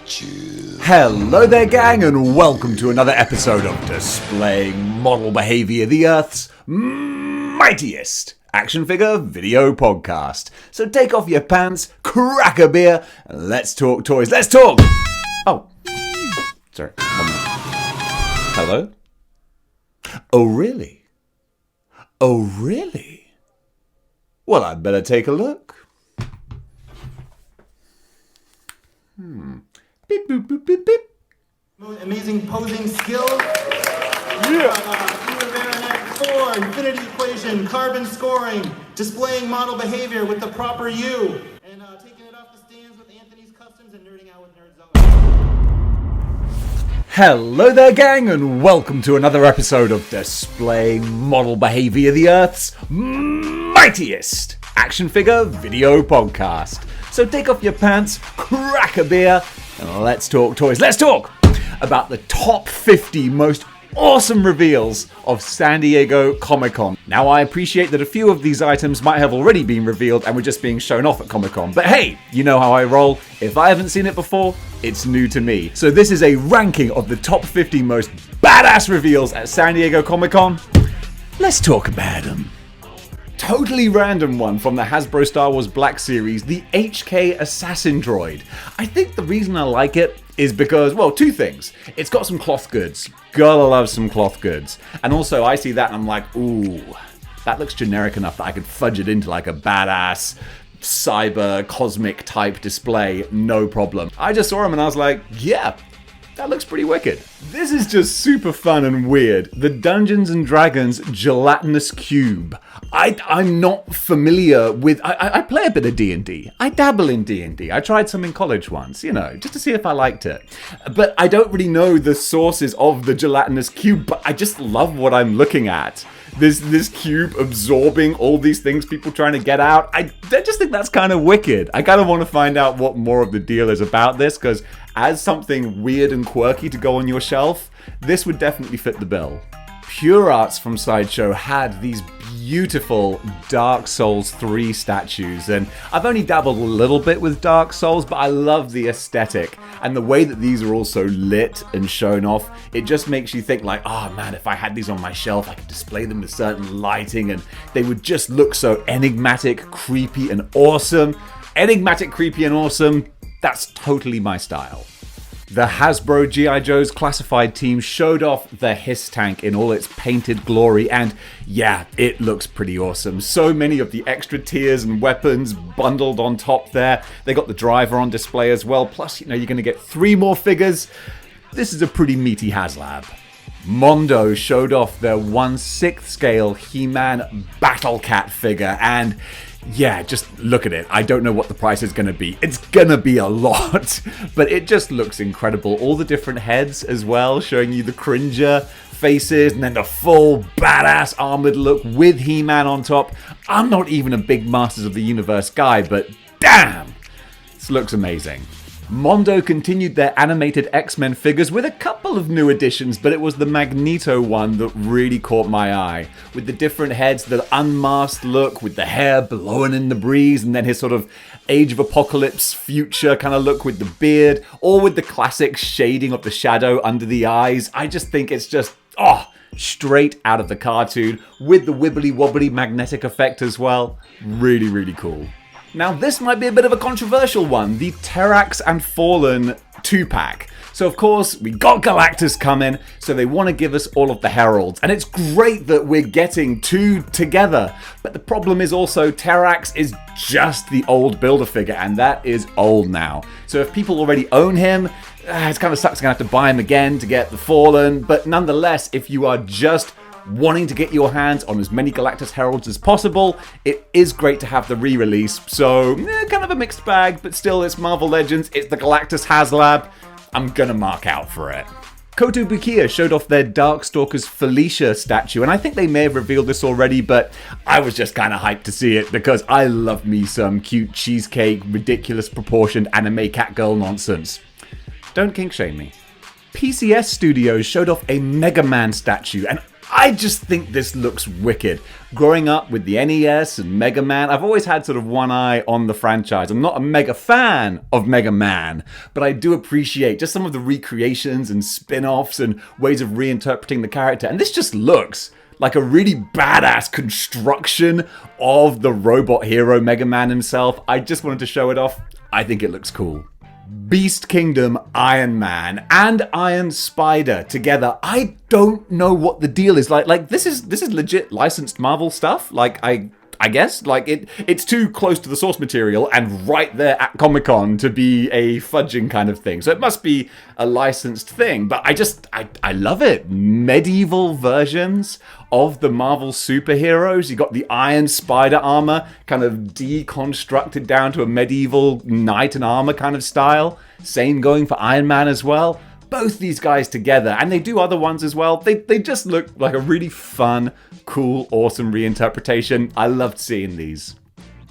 Statues. Hello there, gang, and welcome to another episode of Displaying Model Behaviour, the Earth's mightiest action figure video podcast. So take off your pants, crack a beer, and let's talk toys. Let's talk! Oh, sorry. Hello? Oh, really? Oh, really? Well, I'd better take a look. Beep, boop, boop, beep, beep. Amazing posing skill. Yeah. Baronet 4, infinity equation, carbon scoring, displaying model behavior with the proper U, and taking it off the stands with Anthony's Customs and nerding out with Nerdzone. Hello there, gang, and welcome to another episode of Displaying Model Behaviour, the Earth's mightiest action figure video podcast. So take off your pants, crack a beer, and let's talk toys. Let's talk about the top 50 most awesome reveals of San Diego Comic-Con. Now, I appreciate that a few of these items might have already been revealed and were just being shown off at Comic-Con. But hey, you know how I roll. If I haven't seen it before, it's new to me. So this is a ranking of the top 50 most badass reveals at San Diego Comic-Con. Let's talk about them. Totally random one from the Hasbro Star Wars Black Series, the HK Assassin Droid. I think the reason I like it is because, well, two things. It's got some cloth goods. Gotta love some cloth goods. And also, I see that and I'm like, ooh, that looks generic enough that I could fudge it into like a badass cyber cosmic type display, no problem. I just saw him and I was like, yeah, that looks pretty wicked. This is just super fun and weird. The Dungeons & Dragons Gelatinous Cube. I'm not familiar with... I play a bit of D&D. I dabble in D&D. I tried some in college once, you know, just to see if I liked it. But I don't really know the sources of the Gelatinous Cube, but I just love what I'm looking at. This cube absorbing all these things people trying to get out. I just think that's kind of wicked. I kind of want to find out what more of the deal is about this, because as something weird and quirky to go on your shelf, this would definitely fit the bill. Pure Arts from Sideshow had these beautiful Dark Souls 3 statues, and I've only dabbled a little bit with Dark Souls, but I love the aesthetic and the way that these are also lit and shown off. It just makes you think like, oh man, if I had these on my shelf, I could display them with certain lighting and they would just look so enigmatic, creepy, and awesome. Enigmatic, creepy, and awesome, that's totally my style. The Hasbro G.I. Joe's classified team showed off the Hiss tank in all its painted glory, and yeah, it looks pretty awesome. So many of the extra tiers and weapons bundled on top there. They got the driver on display as well, plus, you know, you're going to get 3 more figures. This is a pretty meaty HasLab. Mondo showed off their 1/6 scale He-Man Battle Cat figure, and yeah, just look at it. I don't know what the price is going to be. It's going to be a lot, but it just looks incredible. All the different heads as well, showing you the Cringer faces and then the full badass armored look with He-Man on top. I'm not even a big Masters of the Universe guy, but damn, this looks amazing. Mondo continued their animated X-Men figures with a couple of new additions, but it was the Magneto one that really caught my eye. With the different heads, the unmasked look, with the hair blowing in the breeze, and then his sort of Age of Apocalypse future kind of look with the beard, all with the classic shading of the shadow under the eyes. I just think it's just, straight out of the cartoon, with the wibbly-wobbly magnetic effect as well. Really, really cool. Now, this might be a bit of a controversial one, the Terrax and Fallen 2-pack. So, of course, we got Galactus coming, so they want to give us all of the Heralds. And it's great that we're getting 2 together. But the problem is also Terrax is just the old Build-A-Figure, and that is old now. So if people already own him, it kind of sucks going to have to buy him again to get the Fallen. But nonetheless, if you are just wanting to get your hands on as many Galactus Heralds as possible, it is great to have the re-release. So, kind of a mixed bag, but still, it's Marvel Legends, it's the Galactus HasLab. I'm gonna mark out for it. Kotobukiya showed off their Darkstalkers Felicia statue, and I think they may have revealed this already, but I was just kind of hyped to see it because I love me some cute cheesecake, ridiculous proportioned anime catgirl nonsense. Don't kink shame me. PCS Studios showed off a Mega Man statue, and I just think this looks wicked. Growing up with the NES and Mega Man, I've always had sort of one eye on the franchise. I'm not a mega fan of Mega Man, but I do appreciate just some of the recreations and spin-offs and ways of reinterpreting the character. And this just looks like a really badass construction of the robot hero Mega Man himself. I just wanted to show it off. I think it looks cool. Beast Kingdom Iron Man and Iron Spider together. I don't know what the deal is. Like this is legit licensed Marvel stuff. Like I guess like it's too close to the source material and right there at Comic-Con to be a fudging kind of thing. So it must be a licensed thing. But I love it. Medieval versions of the Marvel superheroes. You got the Iron Spider armor kind of deconstructed down to a medieval knight in armor kind of style. Same going for Iron Man as well. Both these guys together, and they do other ones as well. They just look like a really fun, cool, awesome reinterpretation. I loved seeing these.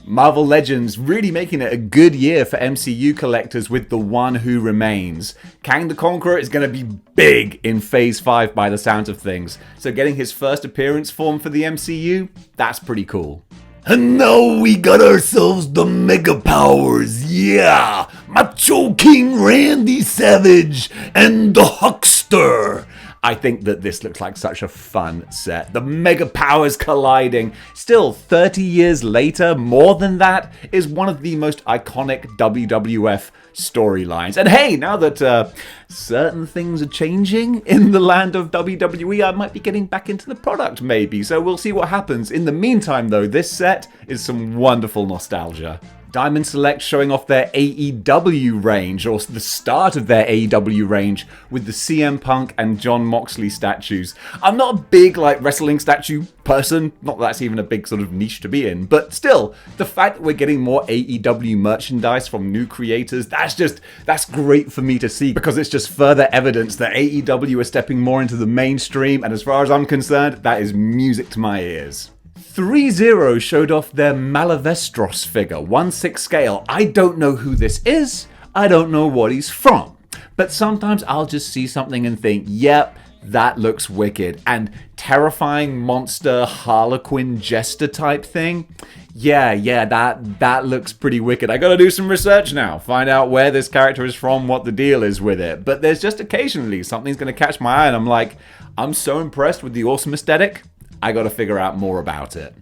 Marvel Legends really making it a good year for MCU collectors with The One Who Remains. Kang the Conqueror is going to be big in Phase 5 by the sounds of things, so getting his first appearance form for the MCU, that's pretty cool. And now we got ourselves the Mega Powers, yeah! Macho King Randy Savage and the Huckster! I think that this looks like such a fun set. The Mega Powers colliding. Still, 30 years later, more than that, is one of the most iconic WWF storylines. And hey, now that certain things are changing in the land of WWE, I might be getting back into the product maybe. So we'll see what happens. In the meantime, though, this set is some wonderful nostalgia. Diamond Select showing off their AEW range, or the start of their AEW range, with the CM Punk and Jon Moxley statues. I'm not a big wrestling statue person, not that that's even a big sort of niche to be in, but still, the fact that we're getting more AEW merchandise from new creators, that's great for me to see, because it's just further evidence that AEW is stepping more into the mainstream, and as far as I'm concerned, that is music to my ears. 3-0 showed off their Malavestros figure, 1/6 scale. I don't know who this is, I don't know what he's from, but sometimes I'll just see something and think, yep, that looks wicked. And terrifying monster Harlequin jester type thing, yeah, that looks pretty wicked. I gotta do some research now, find out where this character is from, what the deal is with it. But there's just occasionally something's gonna catch my eye and I'm like, I'm so impressed with the awesome aesthetic, I gotta figure out more about it.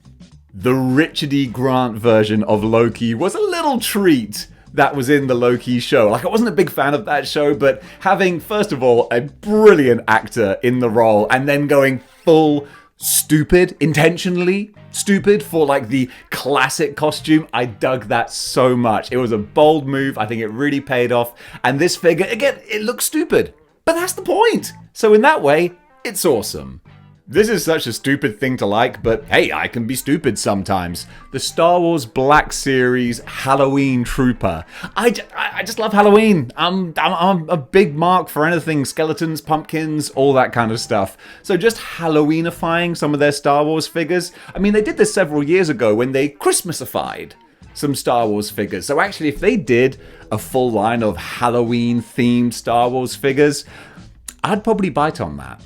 The Richard E. Grant version of Loki was a little treat that was in the Loki show. I wasn't a big fan of that show, but having, first of all, a brilliant actor in the role, and then going full stupid, intentionally stupid for the classic costume, I dug that so much. It was a bold move, I think it really paid off, and this figure, again, it looks stupid, but that's the point. So in that way, it's awesome. This is such a stupid thing to like, but hey, I can be stupid sometimes. The Star Wars Black Series Halloween Trooper. I just love Halloween. I'm a big mark for anything skeletons, pumpkins, all that kind of stuff. So just Halloweenifying some of their Star Wars figures. I mean, they did this several years ago when they Christmasified some Star Wars figures. So actually, if they did a full line of Halloween-themed Star Wars figures, I'd probably bite on that.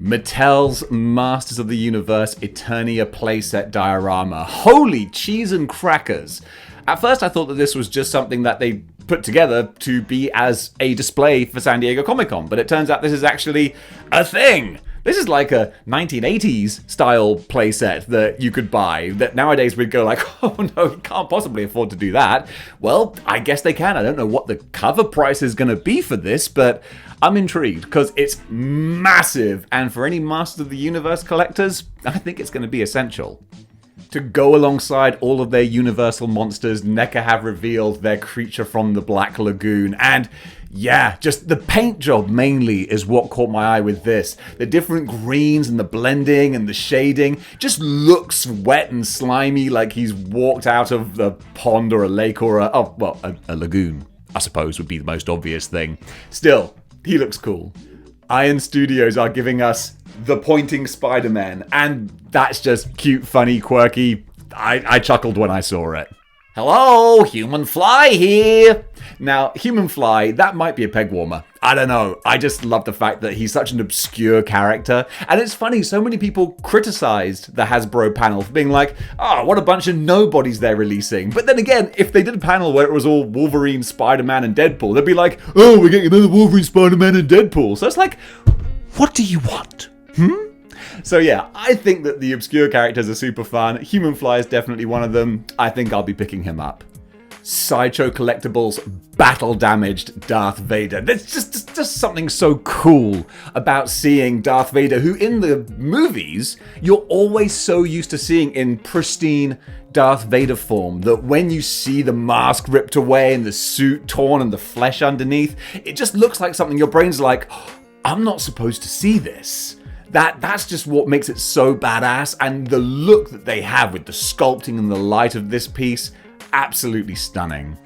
Mattel's Masters of the Universe Eternia playset diorama. Holy cheese and crackers. At first I thought that this was just something that they put together to be as a display for San Diego Comic-Con, but it turns out this is actually a thing. This is like a 1980s style playset that you could buy, that nowadays we'd go oh no, you can't possibly afford to do that. Well, I guess they can. I don't know what the cover price is going to be for this, but I'm intrigued because it's massive, and for any Masters of the Universe collectors, I think it's going to be essential. To go alongside all of their Universal monsters, NECA have revealed their creature from the Black Lagoon, and yeah, just the paint job mainly is what caught my eye with this. The different greens and the blending and the shading just looks wet and slimy, like he's walked out of a pond or a lake or a lagoon, I suppose would be the most obvious thing. Still, he looks cool. Iron Studios are giving us the pointing Spider-Man, and that's just cute, funny, quirky. I chuckled when I saw it. Hello, Human Fly here! Now, Human Fly, that might be a peg warmer. I don't know. I just love the fact that he's such an obscure character. And it's funny, so many people criticized the Hasbro panel for being like, oh, what a bunch of nobodies they're releasing. But then again, if they did a panel where it was all Wolverine, Spider-Man, and Deadpool, they'd be like, oh, we're getting another Wolverine, Spider-Man, and Deadpool. So it's like, what do you want? So yeah, I think that the obscure characters are super fun. Human Fly is definitely one of them. I think I'll be picking him up. Sideshow Collectibles Battle Damaged Darth Vader. There's just something so cool about seeing Darth Vader, who in the movies, you're always so used to seeing in pristine Darth Vader form that when you see the mask ripped away and the suit torn and the flesh underneath, it just looks like something your brain's like, oh, I'm not supposed to see this. That's just what makes it so badass, and the look that they have with the sculpting and the light of this piece, absolutely stunning.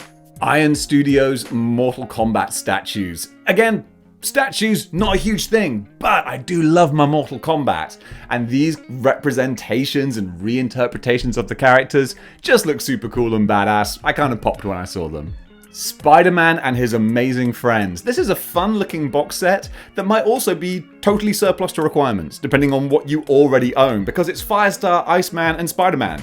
Iron Studios Mortal Kombat statues. Again, statues, not a huge thing, but I do love my Mortal Kombat, and these representations and reinterpretations of the characters just look super cool and badass. I kind of popped when I saw them. Spider-Man and His Amazing Friends. This is a fun-looking box set that might also be totally surplus to requirements, depending on what you already own, because it's Firestar, Iceman, and Spider-Man.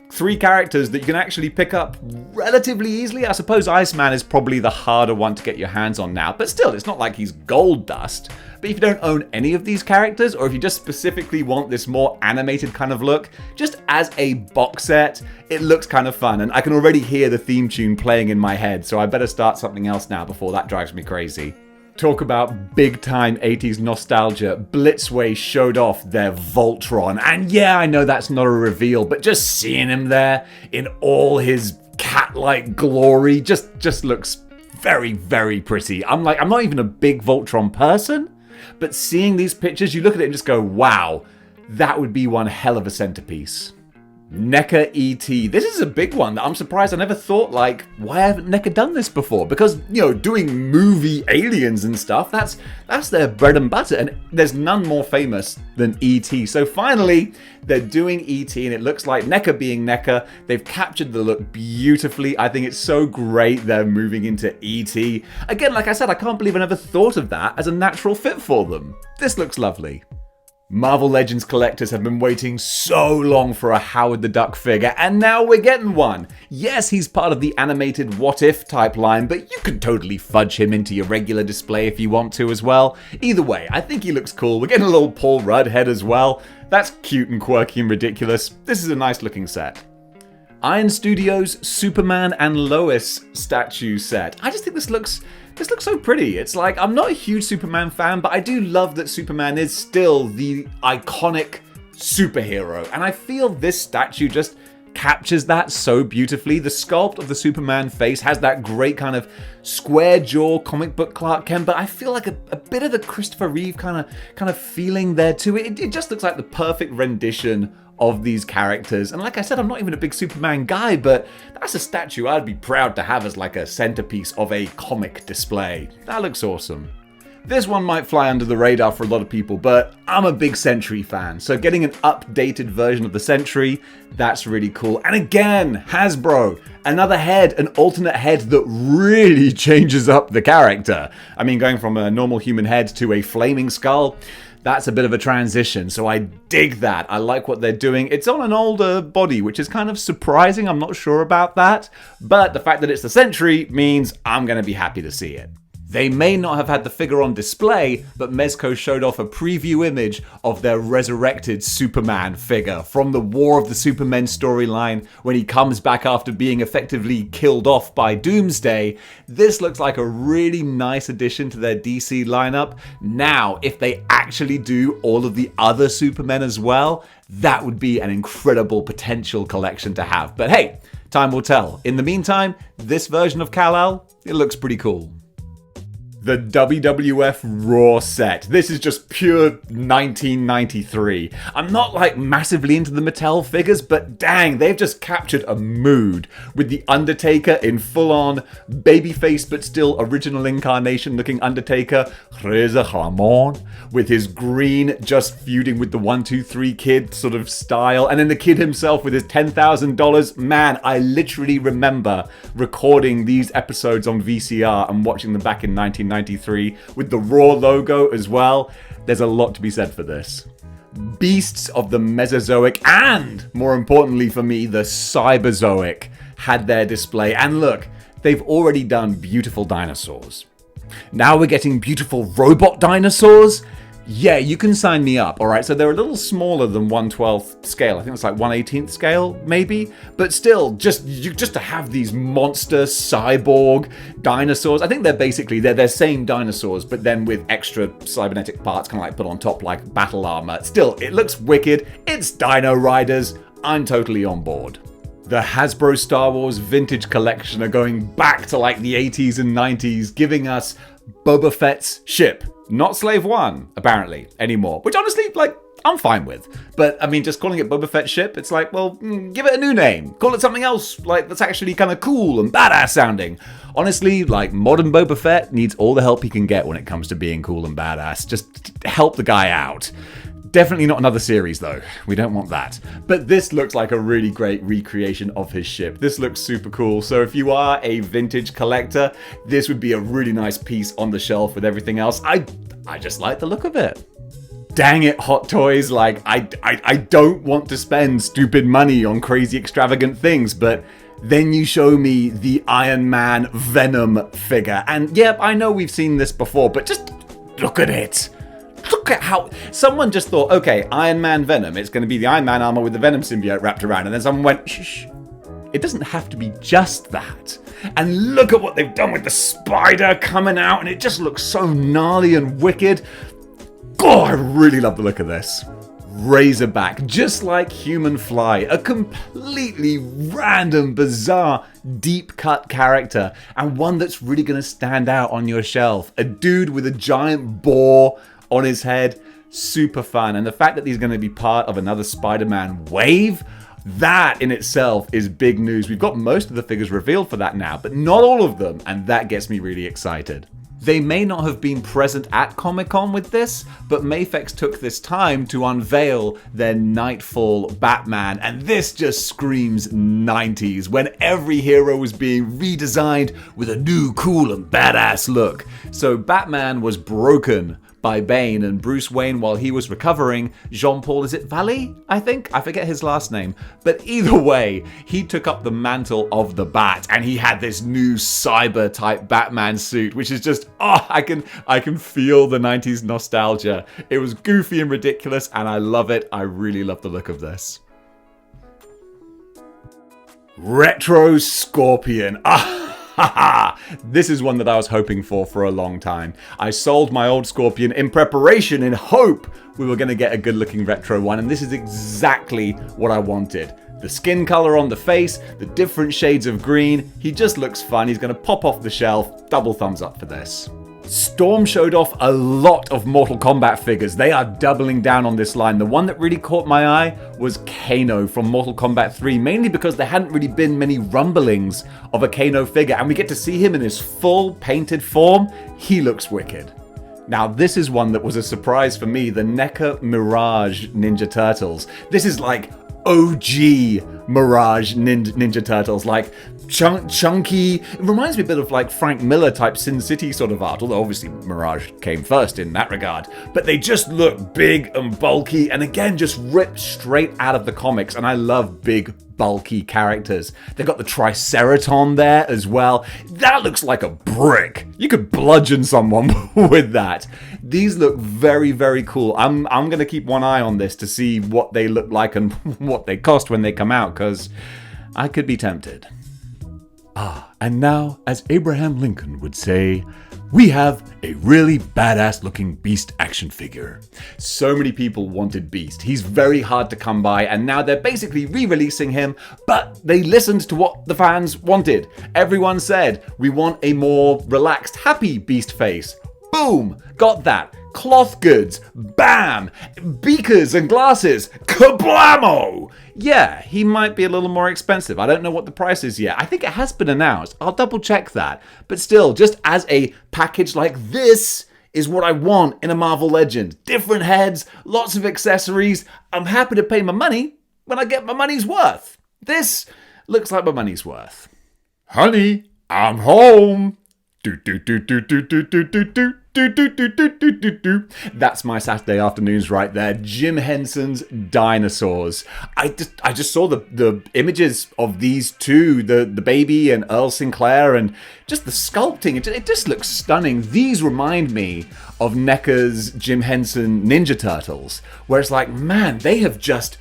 3 characters that you can actually pick up relatively easily. I suppose Iceman is probably the harder one to get your hands on now, but still, it's not like he's gold dust. But if you don't own any of these characters, or if you just specifically want this more animated kind of look, just as a box set, it looks kind of fun, and I can already hear the theme tune playing in my head, so I better start something else now before that drives me crazy. Talk about big time 80s nostalgia. Blitzway showed off their Voltron. And yeah, I know that's not a reveal, but just seeing him there in all his cat-like glory just looks very, very pretty. I'm not even a big Voltron person, but seeing these pictures, you look at it and just go, wow, that would be one hell of a centerpiece. NECA ET. This is a big one that I'm surprised I never thought, like, why haven't NECA done this before? Because, you know, doing movie aliens and stuff, that's their bread and butter, and there's none more famous than ET. So finally, they're doing ET, and it looks like NECA being NECA, they've captured the look beautifully. I think it's so great they're moving into ET. Again, like I said, I can't believe I never thought of that as a natural fit for them. This looks lovely. Marvel Legends collectors have been waiting so long for a Howard the Duck figure, and now we're getting one. Yes, he's part of the animated What If type line, but you can totally fudge him into your regular display if you want to as well. Either way, I think he looks cool. We're getting a little Paul Rudd head as well. That's cute and quirky and ridiculous. This is a nice looking set. Iron Studios Superman and Lois statue set. I just think this looks so pretty. It's like, I'm not a huge Superman fan, but I do love that Superman is still the iconic superhero. And I feel this statue just captures that so beautifully. The sculpt of the Superman face has that great kind of square jaw comic book Clark Kent, but I feel like a bit of the Christopher Reeve kind of feeling there too. It just looks like the perfect rendition of these characters. And like I said, I'm not even a big Superman guy, but that's a statue I'd be proud to have as like a centerpiece of a comic display. That looks awesome. This one might fly under the radar for a lot of people, but I'm a big Sentry fan, so getting an updated version of the Sentry, that's really cool. And again, Hasbro, another head, an alternate head that really changes up the character. I mean, going from a normal human head to a flaming skull, that's a bit of a transition, so I dig that. I like what they're doing. It's on an older body, which is kind of surprising. I'm not sure about that, but the fact that it's the Sentry means I'm going to be happy to see it. They may not have had the figure on display, but Mezco showed off a preview image of their resurrected Superman figure from the War of the Supermen storyline when he comes back after being effectively killed off by Doomsday. This looks like a really nice addition to their DC lineup. Now, if they actually do all of the other Supermen as well, that would be an incredible potential collection to have. But hey, time will tell. In the meantime, this version of Kal-El, it looks pretty cool. the WWF Raw set. This is just pure 1993. I'm not like massively into the Mattel figures, but dang, they've just captured a mood with the Undertaker in full-on babyface but still original incarnation looking Undertaker, Reza Ramon, with his green just feuding with the 1-2-3 Kid sort of style, and then the Kid himself with his $10,000. Man, I literally remember recording these episodes on VCR and watching them back in 1993 with the Raw logo as well. There's a lot to be said for this. Beasts of the Mesozoic and, more importantly for me, the Cyberzoic had their display. And look, they've already done beautiful dinosaurs. Now we're getting beautiful robot dinosaurs? Yeah, you can sign me up, alright? So they're a little smaller than 1/12th scale. I think it's like 1/18th scale, maybe? But still, just to have these monster cyborg dinosaurs. I think they're basically, they're same dinosaurs, but then with extra cybernetic parts kind of like put on top like battle armor. Still, it looks wicked. It's Dino Riders. I'm totally on board. The Hasbro Star Wars Vintage Collection are going back to like the 80s and 90s, giving us Boba Fett's ship. Not Slave One, apparently, anymore. Which honestly, like, I'm fine with. But, I mean, just calling it Boba Fett's ship, it's like, well, give it a new name. Call it something else, like, that's actually kind of cool and badass sounding. Honestly, like, modern Boba Fett needs all the help he can get when it comes to being cool and badass. Just help the guy out. Definitely not another series, though. We don't want that. But this looks like a really great recreation of his ship. This looks super cool. So if you are a vintage collector, this would be a really nice piece on the shelf with everything else. I just like the look of it. Dang it, Hot Toys. Like, I don't want to spend stupid money on crazy extravagant things, but then you show me the Iron Man Venom figure. And yeah, I know we've seen this before, but just look at it. Look at how someone just thought, okay, Iron Man Venom, it's going to be the Iron Man armor with the Venom symbiote wrapped around, and then someone went, shh, it doesn't have to be just that. And look at what they've done with the spider coming out, and it just looks so gnarly and wicked. God, I really love the look of this. Razorback, just like Human Fly, a completely random, bizarre, deep-cut character, and one that's really going to stand out on your shelf. A dude with a giant boar on his head, super fun. And the fact that he's going to be part of another Spider-Man wave, that in itself is big news. We've got most of the figures revealed for that now, but not all of them, and that gets me really excited. They may not have been present at Comic-Con with this, but Mafex took this time to unveil their Knightfall Batman, and this just screams 90s, when every hero was being redesigned with a new, cool and badass look. So Batman was broken by Bane, and Bruce Wayne, while he was recovering, Jean-Paul, is it Valley? I think? I forget his last name. But either way, he took up the mantle of the Bat, and he had this new cyber-type Batman suit, which is just, I can feel the 90s nostalgia. It was goofy and ridiculous, and I love it. I really love the look of this. Retro Scorpion. This is one that I was hoping for a long time. I sold my old Scorpion in preparation, in hope we were going to get a good looking retro one, and this is exactly what I wanted. The skin color on the face, the different shades of green, he just looks fun. He's going to pop off the shelf. Double thumbs up for this. Storm showed off a lot of Mortal Kombat figures. They are doubling down on this line. The one that really caught my eye was Kano from Mortal Kombat 3, mainly because there hadn't really been many rumblings of a Kano figure, and we get to see him in his full painted form. He looks wicked. Now, this is one that was a surprise for me, the NECA Mirage Ninja Turtles. This is like OG Mirage Ninja Turtles, like chunky. It reminds me a bit of like Frank Miller type Sin City sort of art, although obviously Mirage came first in that regard. But they just look big and bulky, and again, just ripped straight out of the comics, and I love big, bulky characters. They've got the Triceraton there as well. That looks like a brick. You could bludgeon someone with that. These look very, very cool. I'm going to keep one eye on this to see what they look like and what they cost when they come out, because I could be tempted. And now, as Abraham Lincoln would say, we have a really badass looking Beast action figure. So many people wanted Beast. He's very hard to come by, and now they're basically re-releasing him, but they listened to what the fans wanted. Everyone said, we want a more relaxed, happy Beast face. Boom! Got that. Cloth goods. Bam! Beakers and glasses. Kablamo! Yeah, he might be a little more expensive. I don't know what the price is yet. I think it has been announced. I'll double check that. But still, just as a package like this is what I want in a Marvel Legend. Different heads, lots of accessories. I'm happy to pay my money when I get my money's worth. This looks like my money's worth. Honey, I'm home. That's my Saturday afternoons right there. Jim Henson's dinosaurs. I just saw the images of these two, the baby and Earl Sinclair, and just the sculpting. It just looks stunning. These remind me of NECA's Jim Henson Ninja Turtles, where it's like, man, they've just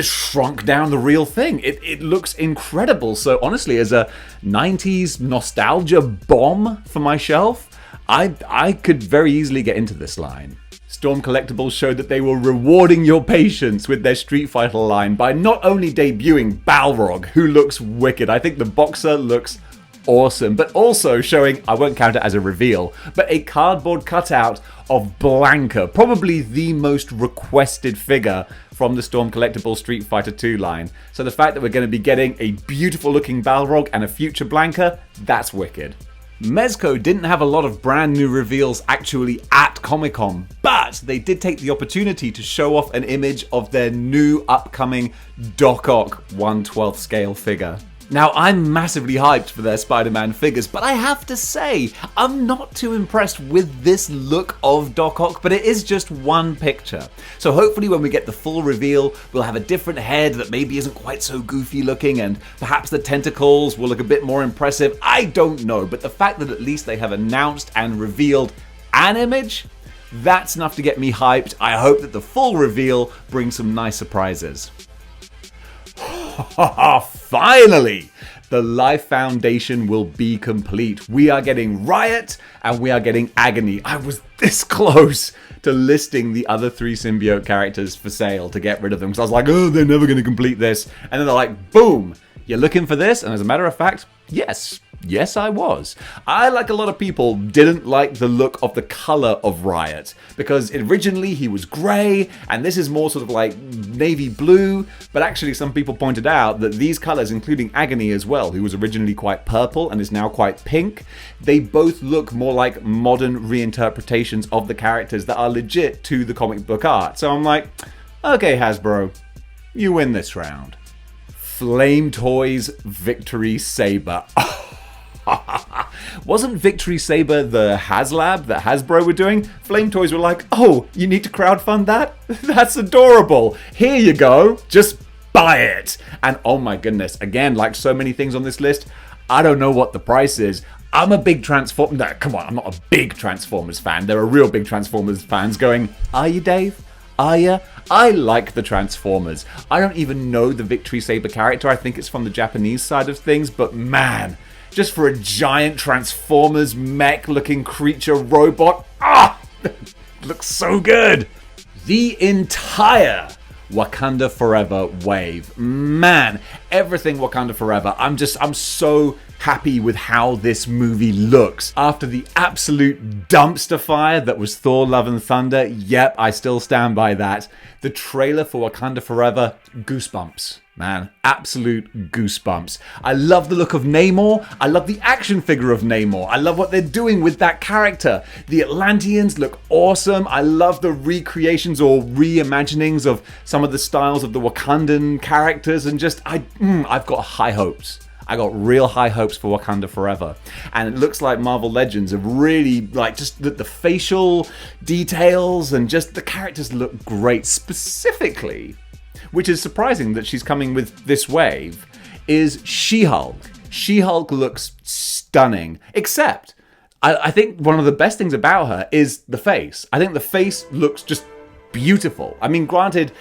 shrunk down the real thing. It looks incredible. So honestly, as a 90s nostalgia bomb for my shelf, I could very easily get into this line. Storm Collectibles showed that they were rewarding your patience with their Street Fighter line by not only debuting Balrog, who looks wicked. I think the boxer looks awesome, but also showing, I won't count it as a reveal, but a cardboard cutout of Blanka, probably the most requested figure from the Storm Collectibles Street Fighter 2 line. So the fact that we're going to be getting a beautiful looking Balrog and a future Blanka, that's wicked. Mezco didn't have a lot of brand new reveals actually at Comic-Con, but they did take the opportunity to show off an image of their new upcoming Doc Ock 1/12 scale figure. Now, I'm massively hyped for their Spider-Man figures, but I have to say, I'm not too impressed with this look of Doc Ock, but it is just one picture. So hopefully when we get the full reveal, we'll have a different head that maybe isn't quite so goofy looking, and perhaps the tentacles will look a bit more impressive. I don't know, but the fact that at least they have announced and revealed an image, that's enough to get me hyped. I hope that the full reveal brings some nice surprises. Finally! The Lite Foundation will be complete. We are getting Riot and we are getting Agony. I was this close to listing the other 3 symbiote characters for sale to get rid of them, because I was like, oh, they're never going to complete this. And then they're like, boom, you're looking for this? And as a matter of fact, yes, I was. I, like a lot of people, didn't like the look of the color of Riot, because originally he was grey, and this is more sort of like navy blue, but actually some people pointed out that these colors, including Agony as well, who was originally quite purple and is now quite pink, they both look more like modern reinterpretations of the characters that are legit to the comic book art. So I'm like, okay, Hasbro, you win this round. Flame Toys Victory Sabre. Wasn't Victory Sabre the HasLab that Hasbro were doing? Flame Toys were like, oh, you need to crowdfund that? That's adorable. Here you go. Just buy it. And oh my goodness, again, like so many things on this list, I don't know what the price is. I'm a big Transformers... No, come on, I'm not a big Transformers fan. There are real big Transformers fans going, are you, Dave? Are ya? I like the Transformers. I don't even know the Victory Sabre character. I think it's from the Japanese side of things, but man... just for a giant Transformers mech-looking creature robot. Looks so good. The entire Wakanda Forever wave. Man, everything Wakanda Forever. I'm so happy with how this movie looks. After the absolute dumpster fire that was Thor Love and Thunder, yep, I still stand by that. The trailer for Wakanda Forever, goosebumps. Man, absolute goosebumps. I love the look of Namor. I love the action figure of Namor. I love what they're doing with that character. The Atlanteans look awesome. I love the recreations or reimaginings of some of the styles of the Wakandan characters, and just, I've got high hopes. I got real high hopes for Wakanda Forever. And it looks like Marvel Legends have really, like, just the facial details and just the characters look great. Specifically, which is surprising that she's coming with this wave, is She-Hulk. She-Hulk looks stunning, except I think one of the best things about her is the face. I think the face looks just beautiful. I mean, granted,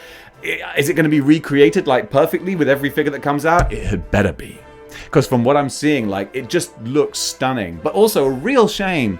is it going to be recreated like perfectly with every figure that comes out? It had better be. because from what I'm seeing, like, it just looks stunning. But also a real shame,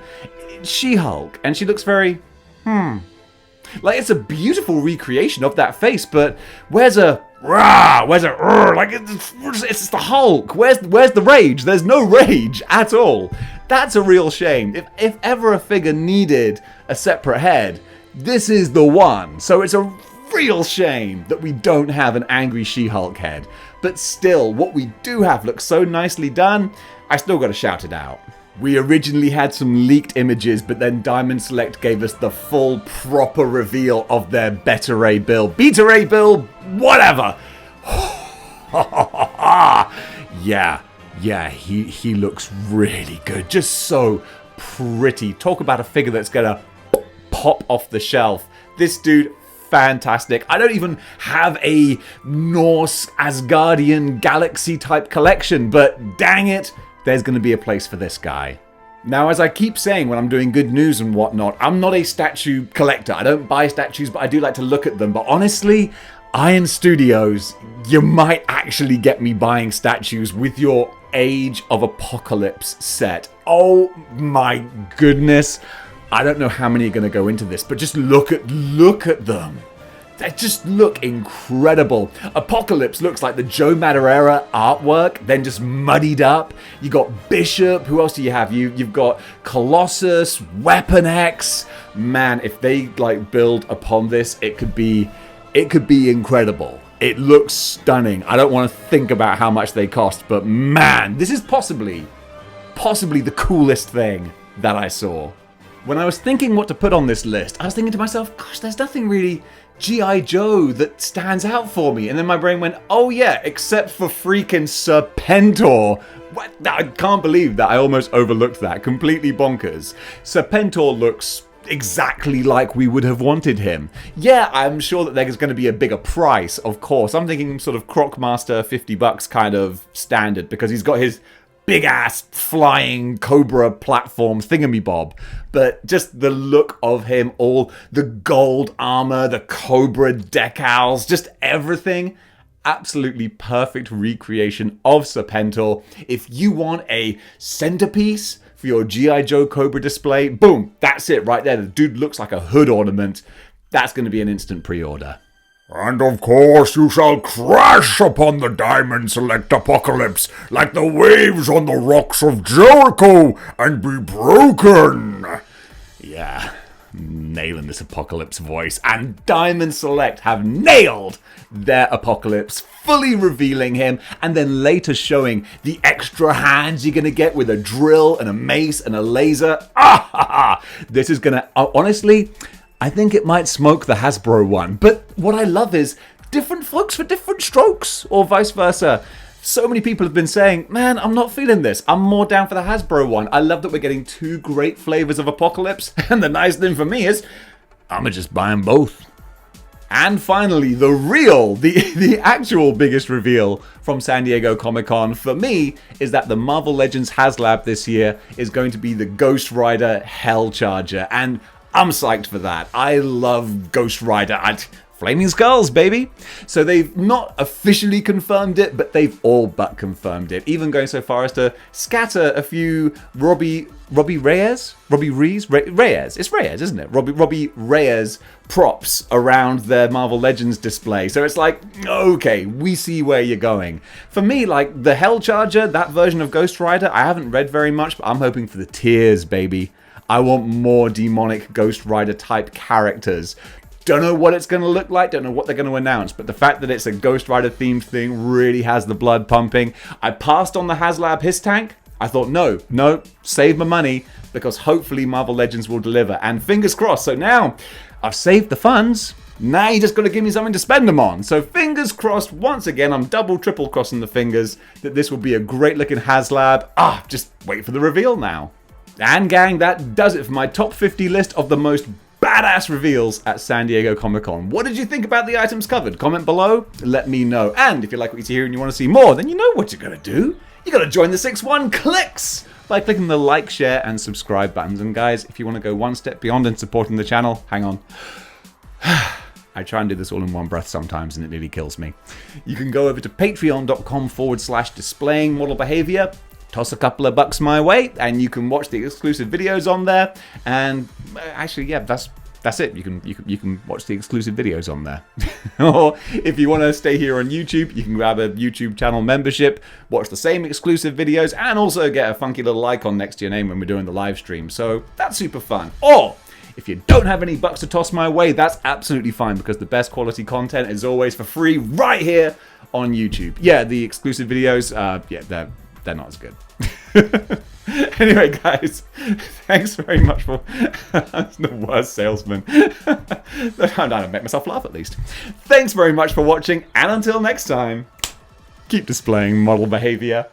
She-Hulk, and she looks very, like, it's a beautiful recreation of that face, but where's a rah, where's a like, it's the Hulk, where's the rage? There's no rage at all. That's a real shame. If ever a figure needed a separate head, this is the one. So it's a real shame that we don't have an angry She-Hulk head. But still, what we do have looks so nicely done, I still gotta shout it out. We originally had some leaked images, but then Diamond Select gave us the full, proper reveal of their Beta Ray build. Beta Ray build, whatever! Yeah, he looks really good. Just so pretty. Talk about a figure that's gonna pop off the shelf. This dude, fantastic. I don't even have a Norse Asgardian galaxy type collection, but dang it, there's going to be a place for this guy. Now, as I keep saying when I'm doing good news and whatnot, I'm not a statue collector. I don't buy statues, but I do like to look at them. But honestly, Iron Studios, you might actually get me buying statues with your Age of Apocalypse set. Oh my goodness. I don't know how many are going to go into this, but just look at them. They just look incredible. Apocalypse looks like the Joe Madureira artwork, then just muddied up. You got Bishop. Who else do you have? You've got Colossus, Weapon X. Man, if they like build upon this, it could be incredible. It looks stunning. I don't want to think about how much they cost, but man, this is possibly the coolest thing that I saw. When I was thinking what to put on this list, I was thinking to myself, gosh, there's nothing really G.I. Joe that stands out for me. And then my brain went, oh yeah, except for freaking Serpentor. What? I can't believe that I almost overlooked that. Completely bonkers. Serpentor looks exactly like we would have wanted him. Yeah, I'm sure that there's going to be a bigger price, of course. I'm thinking sort of Crocmaster $50 kind of standard, because he's got his big ass flying Cobra platform thingamabob. But just the look of him, all the gold armor, the Cobra decals, just everything. Absolutely perfect recreation of Serpentor. If you want a centerpiece for your G.I. Joe Cobra display, boom, that's it right there. The dude looks like a hood ornament. That's going to be an instant pre-order. And of course you shall crash upon the Diamond Select Apocalypse like the waves on the rocks of Jericho and be broken. Yeah, nailing this Apocalypse voice. And Diamond Select have nailed their Apocalypse, fully revealing him, and then later showing the extra hands you're going to get with a drill and a mace and a laser. This is going to, honestly, I think it might smoke the Hasbro one. But what I love is different folks for different strokes, or vice versa. So many people have been saying, man, I'm not feeling this. I'm more down for the Hasbro one. I love that we're getting two great flavors of Apocalypse. And the nice thing for me is, I'm going to just buy them both. And finally, the actual biggest reveal from San Diego Comic-Con for me is that the Marvel Legends HasLab this year is going to be the Ghost Rider Hellcharger. And I'm psyched for that. I love Ghost Rider. Flaming Skulls, baby. So they've not officially confirmed it, but they've all but confirmed it. Even going so far as to scatter a few Robbie Reyes? It's Reyes, isn't it? Robbie Reyes props around their Marvel Legends display. So it's like, okay, we see where you're going. For me, like, the Hellcharger, that version of Ghost Rider, I haven't read very much, but I'm hoping for the tears, baby. I want more demonic Ghost Rider type characters. Don't know what it's going to look like, don't know what they're going to announce, but the fact that it's a Ghost Rider themed thing really has the blood pumping. I passed on the HasLab Hiss Tank. I thought, no, save my money, because hopefully Marvel Legends will deliver. And fingers crossed, so now I've saved the funds. Now you just got to give me something to spend them on. So fingers crossed, once again, I'm double, triple crossing the fingers that this will be a great looking HasLab. Just wait for the reveal now. And gang, that does it for my top 50 list of the most badass reveals at San Diego Comic-Con. What did you think about the items covered? Comment below, let me know. And if you like what you see here and you want to see more, then you know what you're going to do. You got to join the 6-1 clicks by clicking the like, share, and subscribe buttons. And guys, if you want to go one step beyond in supporting the channel, hang on. I try and do this all in one breath sometimes, and it nearly kills me. You can go over to patreon.com/displaying model behavior. Toss a couple of bucks my way, and you can watch the exclusive videos on there. And actually, yeah, that's it. You can watch the exclusive videos on there. Or if you want to stay here on YouTube, you can grab a YouTube channel membership, watch the same exclusive videos, and also get a funky little icon next to your name when we're doing the live stream. So that's super fun. Or if you don't have any bucks to toss my way, that's absolutely fine, because the best quality content is always for free right here on YouTube. Yeah, the exclusive videos, they're not as good. Anyway, guys, thanks very much for... I'm the worst salesman. I make myself laugh at least. Thanks very much for watching, and until next time, keep displaying model behavior.